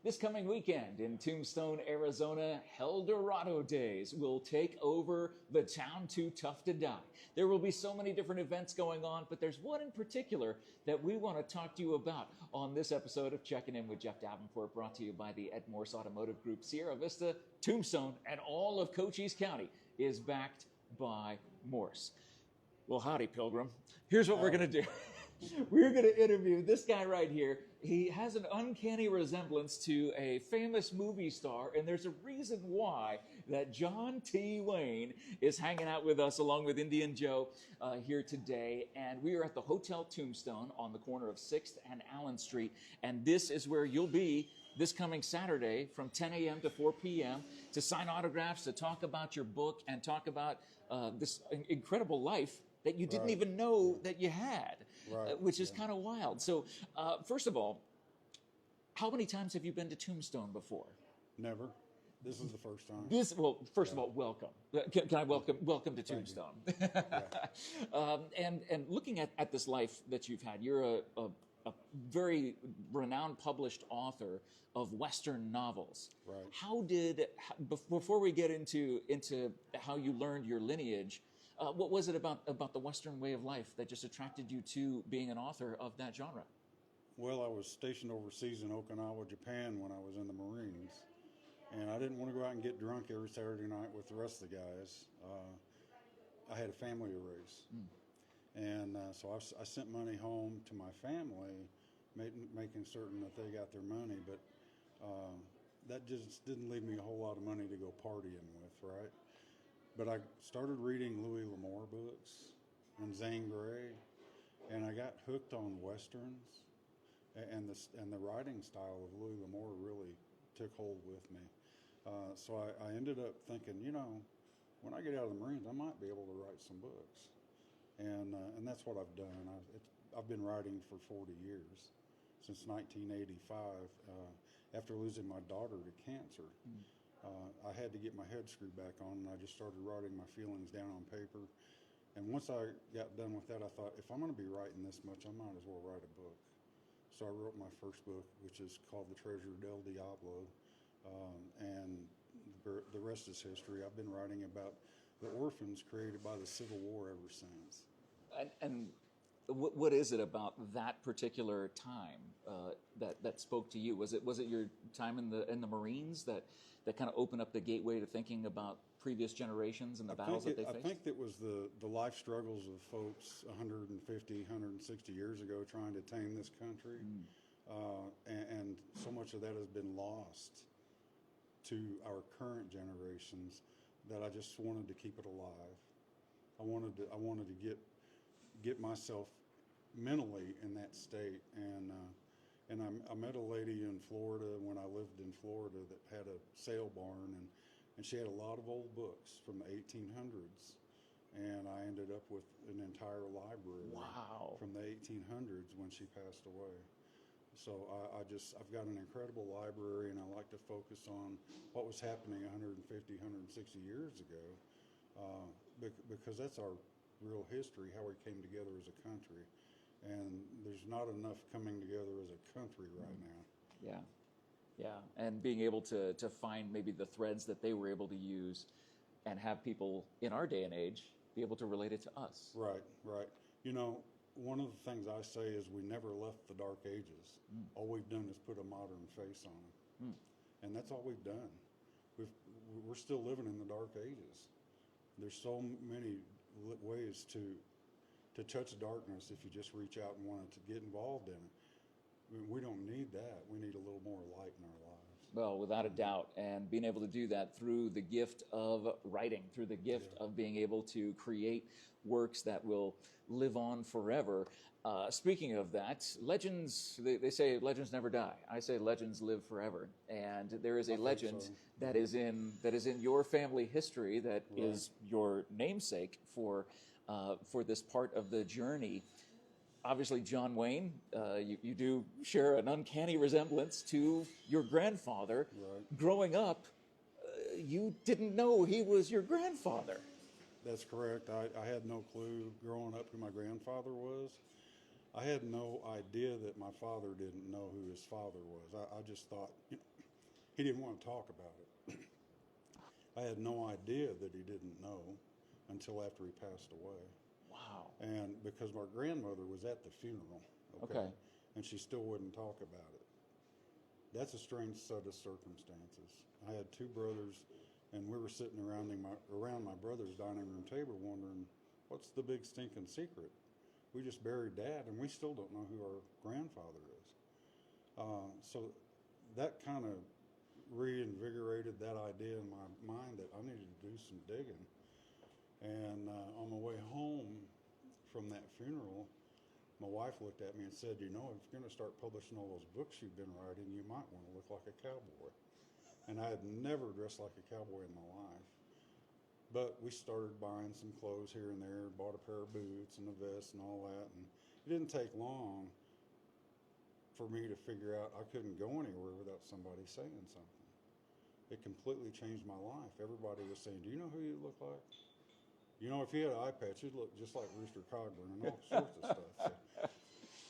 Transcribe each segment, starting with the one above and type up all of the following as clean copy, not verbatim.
This coming weekend in Tombstone, Arizona, Helldorado Days will take over the town too tough to die. There will be so many different events going on, but there's one in particular that we want to talk to you about on this episode of Checking In with Jeff Davenport, brought to you by the Morse Automotive Group. Sierra Vista, Tombstone, and all of Cochise County is backed by Morse. Well, howdy, Pilgrim. Here's what we're going to do. We're going to interview this guy right here. He has an uncanny resemblance to a famous movie star, and there's a reason why that John T. Wayne is hanging out with us along with Indian Joe here today. And we are at the Hotel Tombstone on the corner of 6th and Allen Street. And this is where you'll be this coming Saturday from 10 a.m. to 4 p.m. to sign autographs, to talk about your book, and talk about this incredible life that you didn't even know that you had, which is kind of wild. So, first of all, how many times have you been to Tombstone before? Never. This is the first time. First of all, welcome. Can I welcome to Tombstone? And looking at this life that you've had, you're a very renowned published author of Western novels. Right. Before we get into how you learned your lineage, what was it about the Western way of life that just attracted you to being an author of that genre? Well, I was stationed overseas in Okinawa, Japan when I was in the Marines. And I didn't want to go out and get drunk every Saturday night with the rest of the guys. I had a family to raise. And so I sent money home to my family, making certain that they got their money. But that just didn't leave me a whole lot of money to go partying with, right? But I started reading Louis L'Amour books and Zane Grey, and I got hooked on Westerns, and the writing style of Louis L'Amour really took hold with me. So I ended up thinking, when I get out of the Marines, I might be able to write some books, and that's what I've done. I've been writing for 40 years, since 1985, after losing my daughter to cancer. I had to get my head screwed back on, and I just started writing my feelings down on paper. And once I got done with that, I thought, if I'm going to be writing this much, I might as well write a book. So I wrote my first book, which is called The Treasure del Diablo, and the rest is history. I've been writing about the orphans created by the Civil War ever since. And what is it about that particular time that spoke to you? Was it your time in the Marines that kind of opened up the gateway to thinking about previous generations and the battles that they faced? I think that was the life struggles of folks 150, 160 years ago trying to tame this country, and so much of that has been lost to our current generations that I just wanted to keep it alive. I wanted to get myself mentally in that state, and I met a lady in Florida when I lived in Florida that had a sale barn, and she had a lot of old books from the 1800s, and I ended up with an entire library from the 1800s when she passed away. So I've got an incredible library, and I like to focus on what was happening 150, 160 years ago, because that's our real history, how we came together as a country. And there's not enough coming together as a country right now. Yeah. And being able to find maybe the threads that they were able to use and have people in our day and age be able to relate it to us. Right. One of the things I say is we never left the Dark Ages. All we've done is put a modern face on them. And that's all we've done. We're still living in the Dark Ages. There's so many ways to touch darkness if you just reach out and want to get involved in it. I mean, we don't need that. We need a little more light in our lives. Well, without a doubt, and being able to do that through the gift of writing, through the gift of being able to create works that will live on forever. Speaking of that, legends, they say legends never die. I say legends live forever. And there is a legend that is in your family history that is your namesake for this part of the journey. Obviously, John Wayne, you do share an uncanny resemblance to your grandfather. Right. Growing up, you didn't know he was your grandfather. That's correct. I had no clue growing up who my grandfather was. I had no idea that my father didn't know who his father was. I just thought, he didn't want to talk about it. I had no idea that he didn't know until after he passed away. Wow. And because my grandmother was at the funeral, Okay. and she still wouldn't talk about it. That's a strange set of circumstances. I had two brothers, and we were sitting around my brother's dining room table wondering, what's the big stinking secret? We just buried Dad, and we still don't know who our grandfather is. So that kind of reinvigorated that idea in my mind that I needed to do some digging. And on my way home from that funeral, my wife looked at me and said, you know, if you're going to start publishing all those books you've been writing, you might want to look like a cowboy. And I had never dressed like a cowboy in my life. But we started buying some clothes here and there, bought a pair of boots and a vest and all that. And it didn't take long for me to figure out I couldn't go anywhere without somebody saying something. It completely changed my life. Everybody was saying, do you know who you look like? You know, if you had an eye patch, you'd look just like Rooster Cogburn and all sorts of stuff.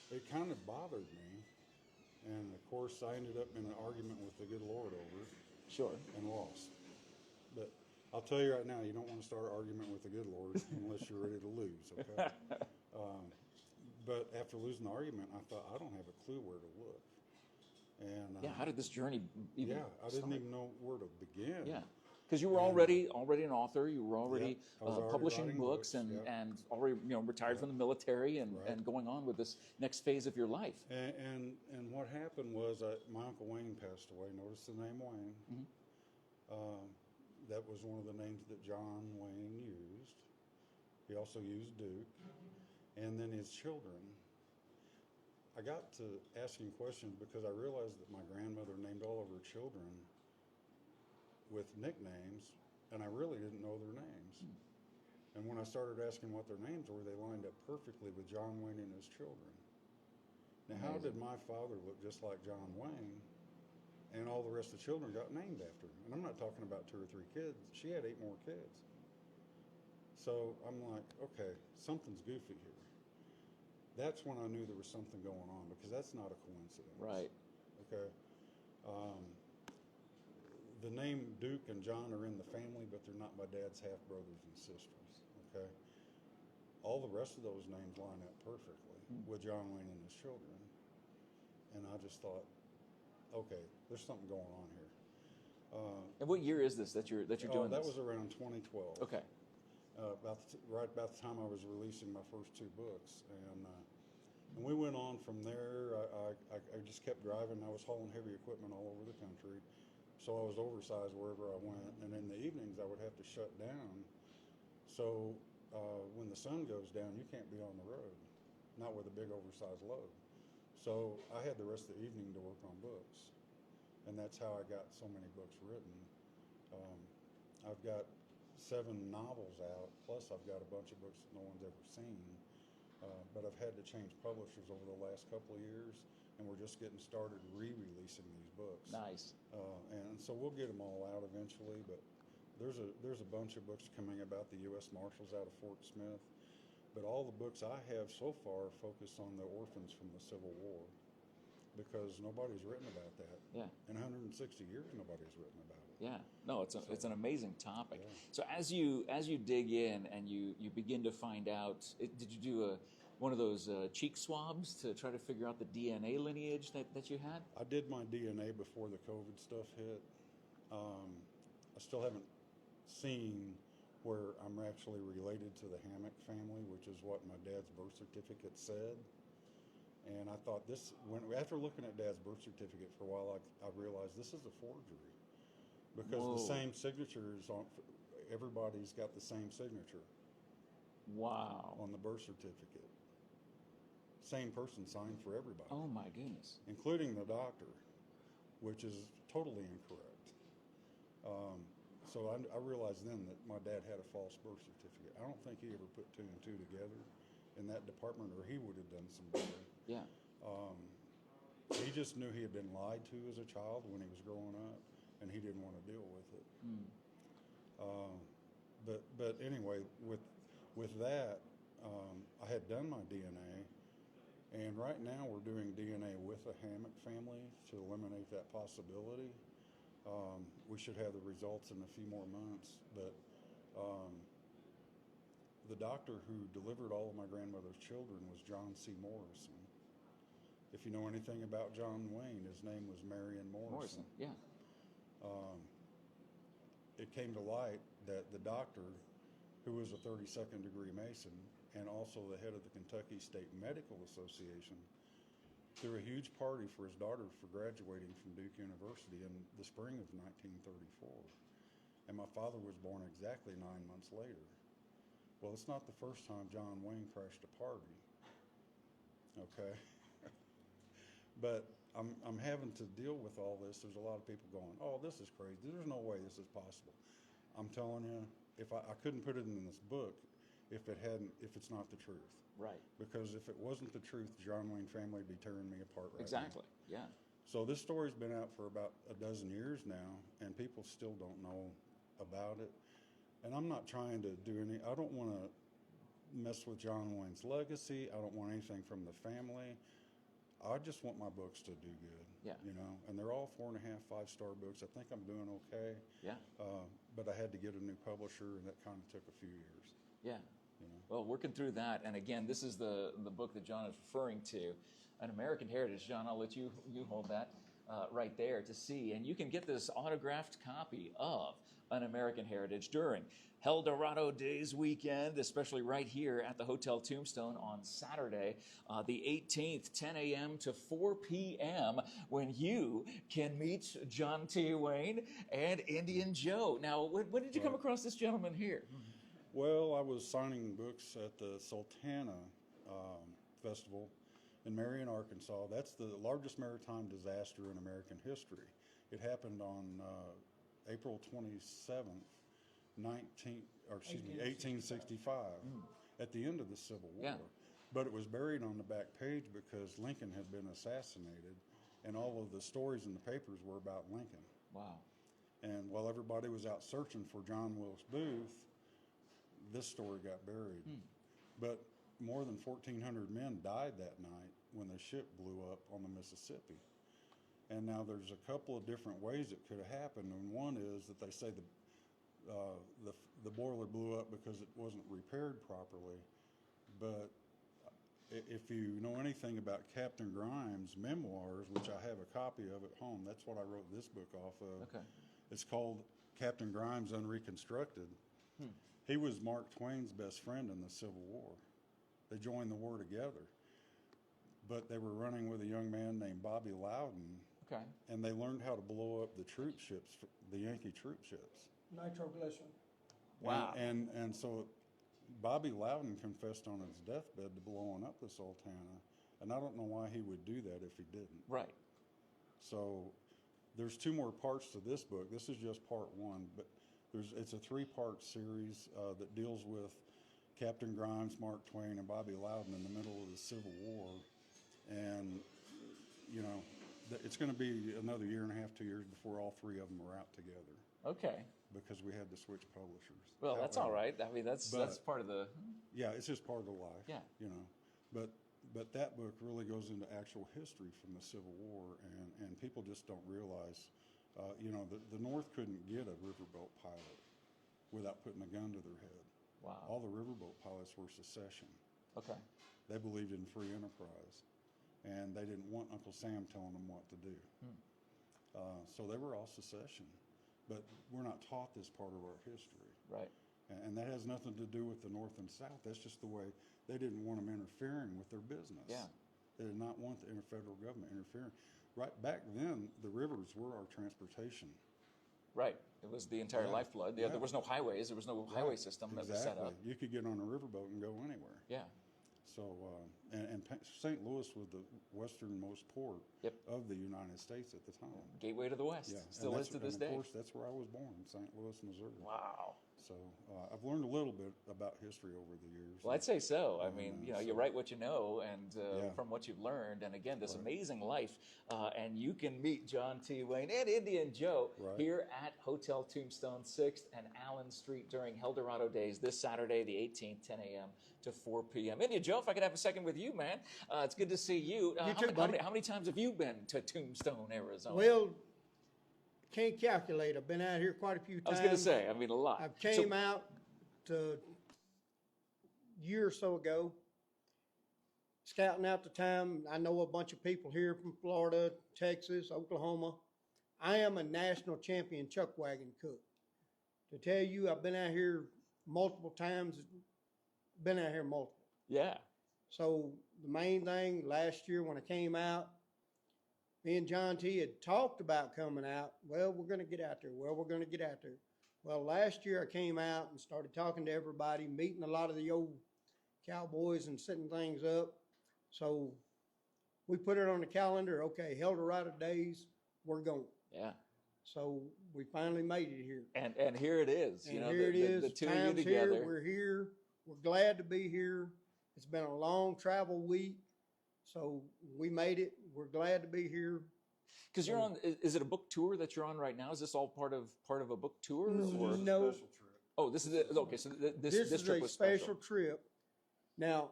So it kind of bothered me. And, of course, I ended up in an argument with the good Lord over it. Sure. And lost. But I'll tell you right now, you don't want to start an argument with the good Lord unless you're ready to lose, okay? But after losing the argument, I thought, I don't have a clue where to look. And how did this journey even I didn't even know where to begin. Yeah. Because you were already an author, you were already already publishing books, books, and already retired from the military and going on with this next phase of your life. And what happened was my Uncle Wayne passed away. Notice the name Wayne. Mm-hmm. That was one of the names that John Wayne used. He also used Duke. And then his children. I got to asking questions because I realized that my grandmother named all of her children with nicknames, and I really didn't know their names. And when I started asking what their names were, they lined up perfectly with John Wayne and his children. Now, how did my father look just like John Wayne, and all the rest of the children got named after him? And I'm not talking about 2 or 3 kids. She had 8 more kids. So I'm like, okay, something's goofy here. That's when I knew there was something going on, because that's not a coincidence. Right. Okay. The name Duke and John are in the family, but they're not my dad's half brothers and sisters. Okay. All the rest of those names line up perfectly with John Wayne and his children, and I just thought, okay, there's something going on here. And what year is this that you're doing that this? was around 2012. Okay. Right about the time I was releasing my first 2 books, and we went on from there. I just kept driving. I was hauling heavy equipment all over the country, so I was oversized wherever I went. And in the evenings, I would have to shut down. So when the sun goes down, you can't be on the road, not with a big oversized load. So I had the rest of the evening to work on books, and that's how I got so many books written. I've got 7 novels out, plus I've got a bunch of books that no one's ever seen. But I've had to change publishers over the last couple of years, and we're just getting started re-releasing these books. Nice. And so we'll get them all out eventually, but there's a bunch of books coming about the U.S. Marshals out of Fort Smith. But all the books I have so far focus on the orphans from the Civil War, because nobody's written about that. Yeah. In 160 years, nobody's written about it. Yeah. No, it's an amazing topic. Yeah. So as you dig in and you begin to find out, did you do one of those cheek swabs to try to figure out the DNA lineage that you had? I did my DNA before the COVID stuff hit. I still haven't seen where I'm actually related to the Hammock family, which is what my dad's birth certificate said. And I thought after looking at Dad's birth certificate for a while, I realized this is a forgery, because Whoa. the same signature is on. Everybody's got the same signature. Wow. On the birth certificate. Same person signed for everybody. Oh my goodness. Including the doctor, which is totally incorrect. So I realized then that my dad had a false birth certificate. I don't think he ever put 2 and 2 together in that department, or he would have done some better. Yeah. He just knew he had been lied to as a child when he was growing up, and he didn't want to deal with it. But anyway, with that, I had done my DNA, and right now we're doing DNA with the Hammock family to eliminate that possibility. We should have the results in a few more months, but the doctor who delivered all of my grandmother's children was John C. Morrison. If you know anything about John Wayne, his name was Marion Morrison. Yeah. It came to light that the doctor, who was a 32nd degree Mason and also the head of the Kentucky State Medical Association, threw a huge party for his daughter for graduating from Duke University in the spring of 1934. And my father was born exactly 9 months later. Well, it's not the first time John Wayne crashed a party. Okay? But I'm having to deal with all this. There's a lot of people going, oh, this is crazy. There's no way this is possible. I'm telling you, if I couldn't put it in this book if it's not the truth. Right. Because if it wasn't the truth, the John Wayne family would be tearing me apart right Exactly. now. Yeah. So this story's been out for about a dozen years now, and people still don't know about it. And I'm not trying to do I don't want to mess with John Wayne's legacy. I don't want anything from the family. I just want my books to do good. Yeah. You know, and they're all 4.5, 5-star books. I think I'm doing okay. Yeah. But I had to get a new publisher, and that kind of took a few years. Yeah. You know? Well, working through that, and again, this is the book that John is referring to, An American Heritage. John, I'll let you hold that right there to see. And you can get this autographed copy of An American Heritage during Helldorado Days weekend, especially right here at the Hotel Tombstone on Saturday, the 18th, 10 a.m. to 4 p.m., when you can meet John T. Wayne and Indian Joe. Now, when did you come across this gentleman here? Well, I was signing books at the Sultana Festival in Marion, Arkansas. That's the largest maritime disaster in American history. It happened on April 27th, 1865, at the end of the Civil War. Yeah. But it was buried on the back page because Lincoln had been assassinated, and all of the stories in the papers were about Lincoln. Wow. And while everybody was out searching for John Wilkes Booth, this story got buried. But more than 1,400 men died that night when the ship blew up on the Mississippi. And now there's a couple of different ways it could have happened. And one is that they say the boiler blew up because it wasn't repaired properly. But if you know anything about Captain Grimes' memoirs, which I have a copy of at home, that's what I wrote this book off of. Okay. It's called Captain Grimes Unreconstructed. He was Mark Twain's best friend in the Civil War. They joined the war together. But they were running with a young man named Bobby Loudon. Okay. And they learned how to blow up the troop ships, the Yankee troop ships. Nitroglycerin. Wow. And so Bobby Loudon confessed on his deathbed to blowing up the Sultana. And I don't know why he would do that if he didn't. Right. So there's 2 more parts to this book. This is just part 1, but it's a 3-part series that deals with Captain Grimes, Mark Twain, and Bobby Loudon in the middle of the Civil War. And, you know, it's going to be another 1.5 years, 2 years before all 3 of them are out together. Okay. Because we had to switch publishers. Well, that's all right. I mean, that's part of the... Yeah, it's just part of life. Yeah. You know, but that book really goes into actual history from the Civil War, and people just don't realize, you know, the North couldn't get a riverboat pilot without putting a gun to their head. Wow. All the riverboat pilots were secession. Okay. They believed in free enterprise, and they didn't want Uncle Sam telling them what to do. So they were all secession. But we're not taught this part of our history. Right. And that has nothing to do with the North and South. That's just the way they didn't want them interfering with their business. Yeah. They did not want the federal government interfering. Right back then, the rivers were our transportation. Right. It was the entire lifeblood. Yeah. There was no highways. There was no highway system that was set up. You could get on a riverboat and go anywhere. Yeah. So, and St. Louis was the westernmost port of the United States at the time. Gateway to the West. Yeah. Still is to this day. Of course, that's where I was born, St. Louis, Missouri. Wow. So I've learned a little bit about history over the years. Well, I'd say so. I mean, you know, you write what you know and from what you've learned. And again, this amazing life. And you can meet John T. Wayne and Indian Joe here at Hotel Tombstone, 6th and Allen Street during Helldorado Days this Saturday, the 18th, 10 a.m. to 4 p.m. Indian Joe, if I could have a second with you, man. It's good to see you. You too, buddy. How many times have you been to Tombstone, Arizona? Well, can't calculate. I've been out here quite a few times. I was going to say, I mean, a lot. I came out to a year or so ago, scouting out the time. I know a bunch of people here from Florida, Texas, Oklahoma. I am a national champion chuck wagon cook. To tell you, I've been out here multiple times, Yeah. So the main thing last year when I came out, me and John T had talked about coming out. Well, we're going to get out there. Well, last year I came out and started talking to everybody, meeting a lot of the old cowboys and setting things up. So we put it on the calendar. Okay, Helldorado Days, we're going. Yeah. So we finally made it here. And here it is. And here it is. The two of you Time's together. here. We're here. We're glad to be here. It's been a long travel week. So we made it. We're glad to be here. Because you're on, is it a book tour that you're on right now? Is this all part of a book tour? Or? No. Special trip. Oh, this is it. Okay, so this This trip is a was special trip. Now,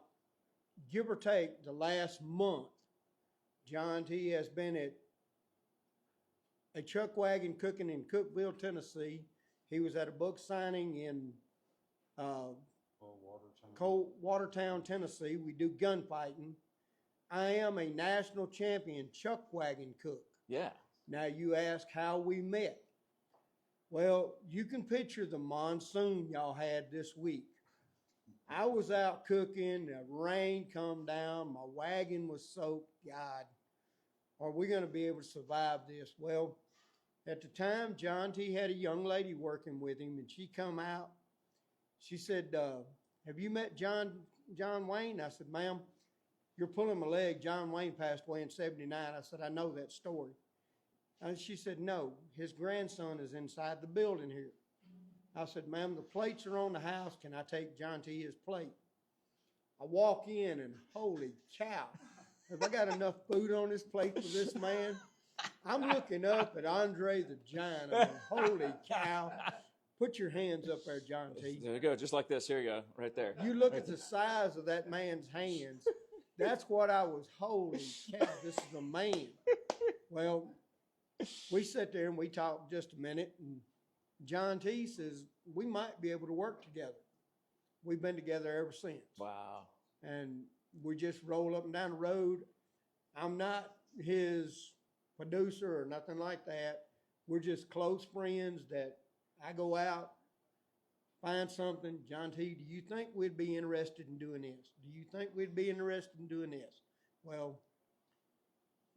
give or take the last month, John T has been at a chuck wagon cooking in Cookeville, Tennessee. He was at a book signing in Watertown, Tennessee. We do gunfighting. I am a national champion chuck wagon cook. Yeah. Now you ask how we met. Well, you can picture the monsoon y'all had this week. I was out cooking, the rain come down, my wagon was soaked. God, are we going to be able to survive this? Well, at the time, John T had a young lady working with him, and she come out. She said, have you met John Wayne? I said, ma'am, you're pulling my leg. John Wayne passed away in 79. I said, I know that story. And she said, no, his grandson is inside the building here. I said, ma'am, the plates are on the house. Can I take John T his plate? I walk in and holy cow, have I got enough food on this plate for this man? I'm looking up at Andre the Giant. I mean, holy cow. Put your hands up there, John T. There you go, just like this. Here you go, right there. You look at the size of that man's hands. That's what I was, holy cow, this is a man. Well, we sat there and we talked just a minute, and John T says, we might be able to work together. We've been together ever since. Wow. And we just roll up and down the road. I'm not his producer or nothing like that. We're just close friends that I go out, find something. John T, do you think we'd be interested in doing this? Do you think we'd be interested in doing this? Well,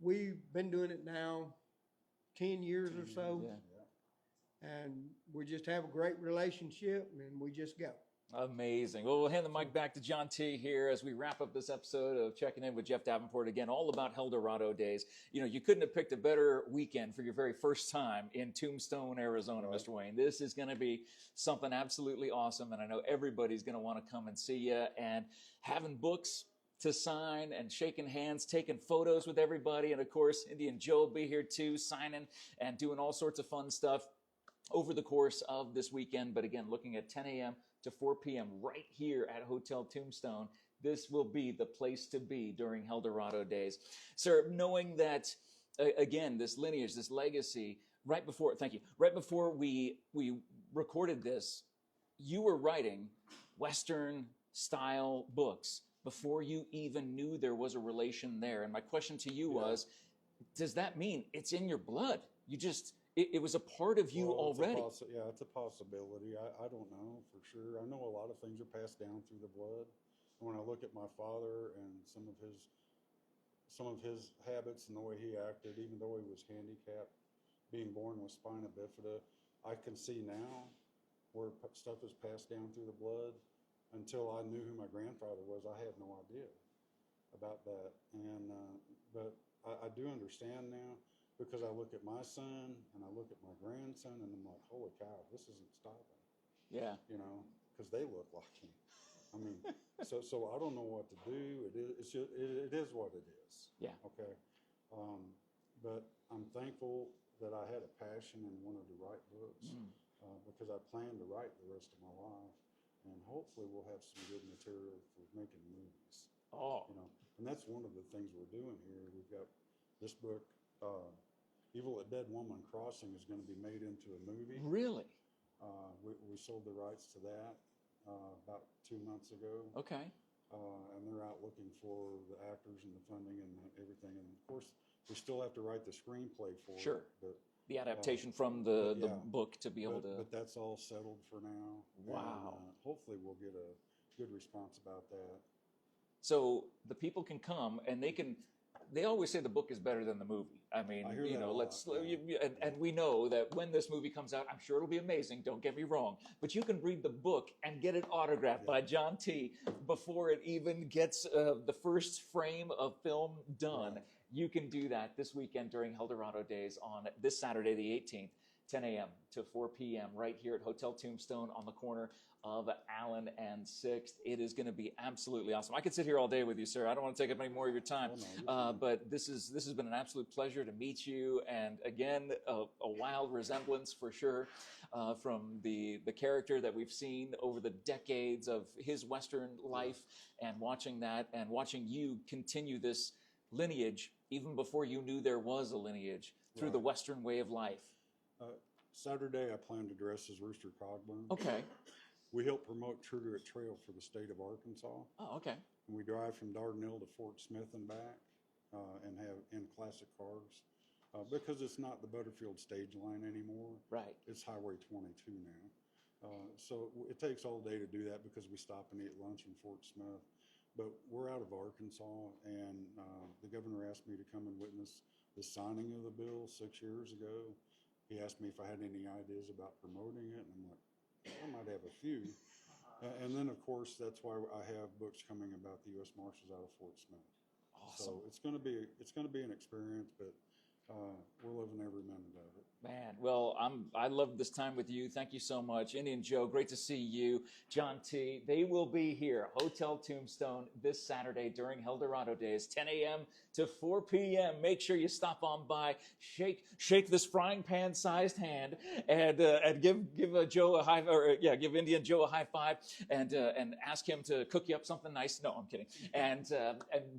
we've been doing it now 10 years or so. Yeah. And we just have a great relationship, and we just go. Amazing. Well, we'll hand the mic back to John T here as we wrap up this episode of Checking In with Jeff Davenport. Again, all about Helldorado Days. You know, you couldn't have picked a better weekend for your very first time in Tombstone, Arizona, right. Mr. Wayne. This is going to be something absolutely awesome, and I know everybody's going to want to come and see you. And having books to sign and shaking hands, taking photos with everybody. And, of course, Indian Joe will be here, too, signing and doing all sorts of fun stuff over the course of this weekend. But, again, looking at 10 a.m. to 4 p.m. right here at Hotel Tombstone. This will be the place to be during Helldorado Days. Sir, knowing that, again, this lineage, this legacy, right before we recorded this, you were writing Western-style books before you even knew there was a relation there. And my question to you was, does that mean it's in your blood? It was a part of you already. It's a possibility. I don't know for sure. I know a lot of things are passed down through the blood. And when I look at my father and some of his habits and the way he acted, even though he was handicapped, being born with spina bifida, I can see now where stuff is passed down through the blood. Until I knew who my grandfather was, I had no idea about that. And but I do understand now. Because I look at my son and I look at my grandson and I'm like, holy cow, this isn't stopping. Yeah. You know, because they look like him. I mean, so I don't know what to do. It is what it is. Yeah. Okay. But I'm thankful that I had a passion and wanted to write books because I plan to write the rest of my life, and hopefully we'll have some good material for making movies. Oh. You know, and that's one of the things we're doing here. We've got this book. Evil at Dead Woman Crossing is going to be made into a movie. Really? We sold the rights to that about 2 months ago. Okay. And they're out looking for the actors and the funding and everything. And of course, we still have to write the screenplay for Sure. it. But The adaptation from the yeah. book to be able to. But that's all settled for now. Wow. And, hopefully, we'll get a good response about that. So the people can come and they always say the book is better than the movie. I mean, I hear that a let's, lot, yeah. and we know that when this movie comes out, I'm sure it'll be amazing. Don't get me wrong, but you can read the book and get it autographed by John T. before it even gets the first frame of film done. Right. You can do that this weekend during Helldorado Days on this Saturday, the 18th, 10 a.m. to 4 p.m. right here at Hotel Tombstone on the corner of Allen and 6th. It is going to be absolutely awesome. I could sit here all day with you, sir. I don't want to take up any more of your time. Oh, no, but this has been an absolute pleasure to meet you. And again, a wild resemblance for sure from the character that we've seen over the decades of his Western life, and watching that and watching you continue this lineage even before you knew there was a lineage through the Western way of life. Saturday, I plan to dress as Rooster Cogburn. Okay. We help promote True Grit Trail for the state of Arkansas. Oh, okay. And we drive from Dardanelle to Fort Smith and back, and have in classic cars, because it's not the Butterfield stage line anymore. Right. It's Highway 22 now. So it takes all day to do that because we stop and eat lunch in Fort Smith. But we're out of Arkansas, and the governor asked me to come and witness the signing of the bill 6 years ago. He asked me if I had any ideas about promoting it, and I'm like, I might have a few. And then, of course, that's why I have books coming about the U.S. Marshals out of Fort Smith. Awesome. So it's going to be an experience, but we're living every minute of it. Man, well, I love this time with you. Thank you so much. Indian Joe, great to see you. John T., they will be here, Hotel Tombstone, this Saturday during Helldorado Days, 10 a.m. to 4 p.m. Make sure you stop on by, shake this frying pan-sized hand, and give Joe a high, or give Indian Joe a high five, and ask him to cook you up something nice. No, I'm kidding. And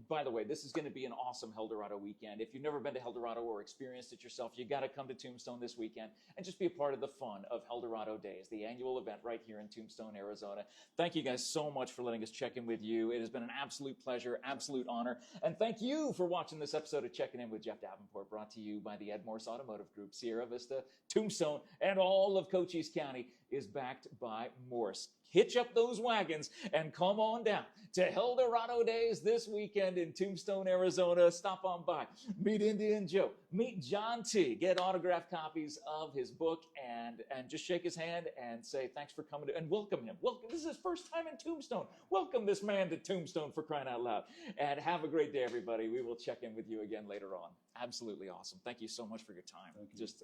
by the way, this is going to be an awesome Helldorado weekend. If you've never been to Helldorado or experienced it yourself, you got to come to Tombstone this weekend and just be a part of the fun of Helldorado Days, the annual event right here in Tombstone, Arizona. Thank you guys so much for letting us check in with you. It has been an absolute pleasure, absolute honor. And thank you for watching this episode of Checking In with Jeff Davenport, brought to you by the Ed Morse Automotive Group. Sierra Vista, Tombstone, and all of Cochise County is backed by Morse. Hitch up those wagons and come on down to Helldorado Days this weekend in Tombstone, Arizona. Stop on by, meet Indian Joe, meet John T., get autographed copies of his book, and just shake his hand and say thanks for coming and welcome him. Welcome. This is his first time in Tombstone. Welcome this man to Tombstone, for crying out loud. And have a great day, everybody. We will check in with you again later on. Absolutely awesome. Thank you so much for your time. Thank you. Just